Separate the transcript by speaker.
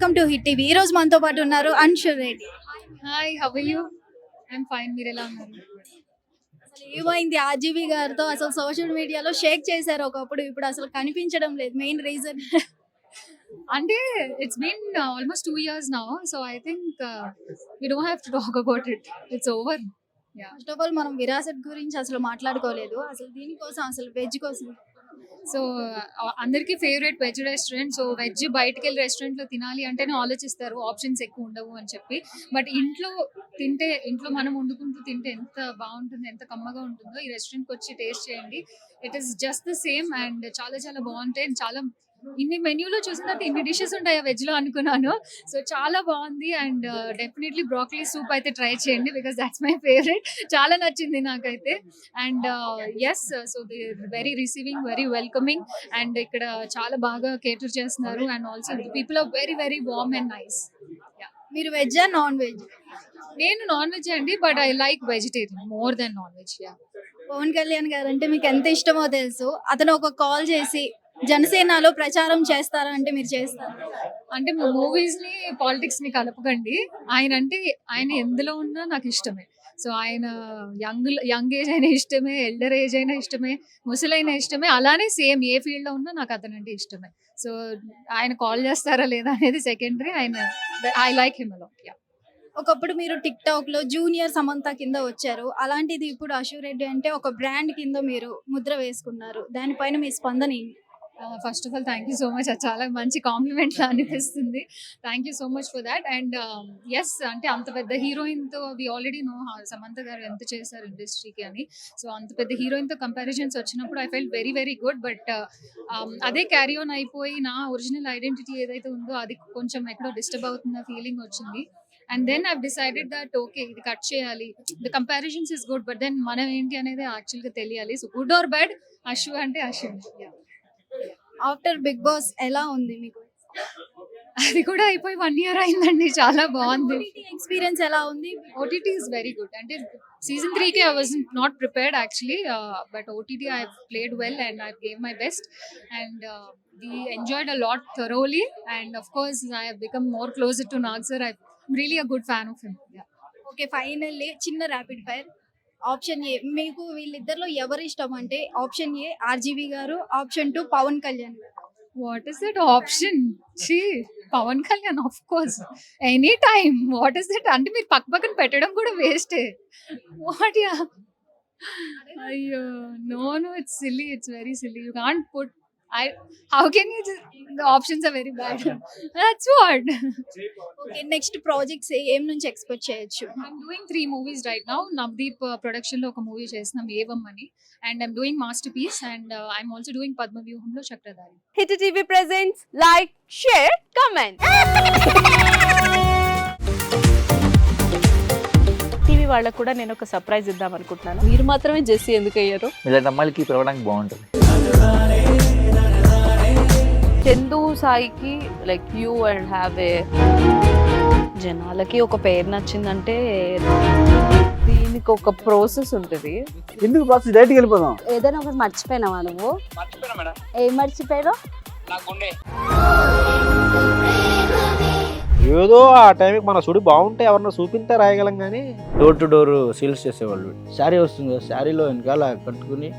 Speaker 1: Welcome to hit TV. ఈ రోజు మనతో పాటు ఉన్నారు Anshul Reddy.
Speaker 2: Hi, how are you? I'm fine. మీరు ఎలా ఉన్నారు?
Speaker 1: అసలు ఏమైంది ఆర్జీవి గారితో? అసలు సోషల్ మీడియాలో షేక్ చేశారు ఒకప్పుడు, ఇప్పుడు అసలు కనిపించడం లేదు. మెయిన్ రీజన్
Speaker 2: అంటే it's been almost 2 years now, so I think we don't have to talk about it. It's over. Yeah.
Speaker 1: First of all మనం విరాసత్ గురించి అసలు మాట్లాడుకోలేదు. అసలు దీనికోసం అసలు వెజ్ కోసం
Speaker 2: సో అందరికీ favourite veg restaurant. So veg బయటకు వెళ్ళి రెస్టారెంట్లో తినాలి అంటేనే ఆలోచిస్తారు, ఆప్షన్స్ ఎక్కువ ఉండవు అని చెప్పి. బట్ ఇంట్లో మనం వండుకుంటూ తింటే ఎంత బాగుంటుందో, ఎంత కమ్మగా ఉంటుందో. ఈ రెస్టారెంట్కి వచ్చి టేస్ట్ చేయండి. It is just the same and చాలా చాలా బాగుంటాయి. చాలా ఇన్ని మెన్యూలో చూసిన తర్వాత ఇన్ని డిషెస్ ఉంటాయా వెజ్ లో అనుకున్నాను. సో చాలా బాగుంది అండ్ డెఫినెట్లీ బ్రాకలీ సూప్ అయితే ట్రై చేయండి, బికాస్ దాట్స్ మై ఫేవరెట్. చాలా నచ్చింది నాకైతే. And yes, so they very receiving, very welcoming and ఇక్కడ చాలా బాగా కేటర్ చేస్తున్నారు. And also people are very very warm and nice.
Speaker 1: మీరు వెజ్ నాన్ వెజ్?
Speaker 2: నేను నాన్ వెజ్ అండి, but I like vegetarian more than non veg.
Speaker 1: Pawan Kalyan garu అంటే మీకు ఎంత ఇష్టమో తెలుసు. అతను ఒక కాల్ చేసి జనసేనలో ప్రచారం చేస్తారా అంటే మీరు చేస్తారు?
Speaker 2: అంటే మూవీస్ ని పాలిటిక్స్ ని కలపకండి. ఆయన ఎందులో ఉన్నా నాకు ఇష్టమే. సో ఆయన యంగ్ ఏజ్ అయినా ఇష్టమే, ఎల్డర్ ఏజ్ అయినా ఇష్టమే, ముసలైనా ఇష్టమే. అలానే సేమ్ ఏ ఫీల్డ్ లో ఉన్నా నాకు అతనంటే ఇష్టమే. సో ఆయన కాల్ చేస్తారా లేదా అనేది సెకండరీ. ఐ లైక్ హిమ్ అలా.
Speaker 1: ఒకప్పుడు మీరు టిక్ టాక్ లో జూనియర్ సమంత కింద వచ్చారు. అలాంటిది ఇప్పుడు అశు రెడ్డి అంటే ఒక బ్రాండ్ కింద మీరు ముద్ర వేసుకున్నారు. దానిపైన మీ స్పందన ఏంటి?
Speaker 2: First of all thank you so much. అది చాలా మంచి కాంప్లిమెంట్ లా అనిపిస్తుంది. Thank you so much for that. And yes, అంటే అంత పెద్ద హీరోయిన్తో we already know Samantha garu ఎంత చేశారు ఇండస్ట్రీకి అని. సో అంత పెద్ద హీరోయిన్తో కంపారిజన్స్ వచ్చినప్పుడు I felt very very good. But అదే క్యారీ ఆన్ అయిపోయి నా ఒరిజినల్ ఐడెంటిటీ ఏదైతే ఉందో అది కొంచెం ఎక్కడో డిస్టర్బ్ అవుతున్న ఫీలింగ్ వచ్చింది. And then I've decided that okay, ఇది కట్ చేయాలి. The comparisons is good, but then మనం ఏంటి అనేది యాక్చువల్గా తెలియాలి. So good or bad, Ashu అంటే అశు.
Speaker 1: ఆఫ్టర్ బిగ్ బాస్ ఎలా ఉంది మీకు?
Speaker 2: అది కూడా అయిపోయి 1 year అయిందండి. చాలా బాగుంది.
Speaker 1: ఎక్స్పీరియన్స్ ఎలా ఉంది?
Speaker 2: OTT is very good. అంటే season 3కి I was not prepared actually, but OTT I played well and I gave my best and we enjoyed a lot thoroughly and of course I have become more closer to Nag sir. I'm really a good fan of him.
Speaker 1: Okay, finally చిన్న rapid fire. Option A, మీకు వీళ్ళిద్దరిలో ఎవరు ఇష్టం అంటే option A RGV garu, option 2 Pawan Kalyan garu.
Speaker 2: What is that option? Pawan Kalyan of course any time. What is that అంటే మీరు పక్కన పెట్టడం కూడా వేస్టే. వాట్ యా, అయ్యో no, it's silly, it's very silly. You can't put how can you just, the options are very bad. That's what.
Speaker 1: Okay, next projects ఏం నుంచి expect చేయొచ్చు?
Speaker 2: I'm doing 3 movies right now. Navdeep production లో ఒక movie చేస్తున్నాం, ఏవం అని. And I'm doing Masterpiece and I'm also doing Padma Vyuham లో Chakradhari.
Speaker 3: Hit TV presents like, share, comment. TV వాళ్ళకు కూడా నేను ఒక సర్ప్రైజ్ ఇద్దాం అనుకుంటున్నాను. మీరు మాత్రమే జెస్సీ ఎందుకు అయ్యారు?
Speaker 4: ఇలాంటి అమ్మాయిలకి పిలవడానికి బాగుంటుంది.
Speaker 3: చందు సాయికి like you and have a, జనాలకి ఒక పేరు నచ్చిందంటే దీనికి ఒక ప్రాసెస్ ఉంటుంది.
Speaker 5: ఎందుకు బాక్స్ డైరెక్ట్కి వెళ్ళిపోదాం.
Speaker 3: ఏదైనా ఒకటి మర్చిపోయినావా నువ్వు? ఏం మర్చిపోయావు?
Speaker 5: ఏదో ఆ టైంకి మన సుడి బాగుంటే ఎవరన్నా చూపిస్తే రాయగలం కానీ డోర్ టు డోర్ సేల్స్ చేసేవాళ్ళు. శారీ వస్తుంది, శారీలో వెనకాల కట్టుకుని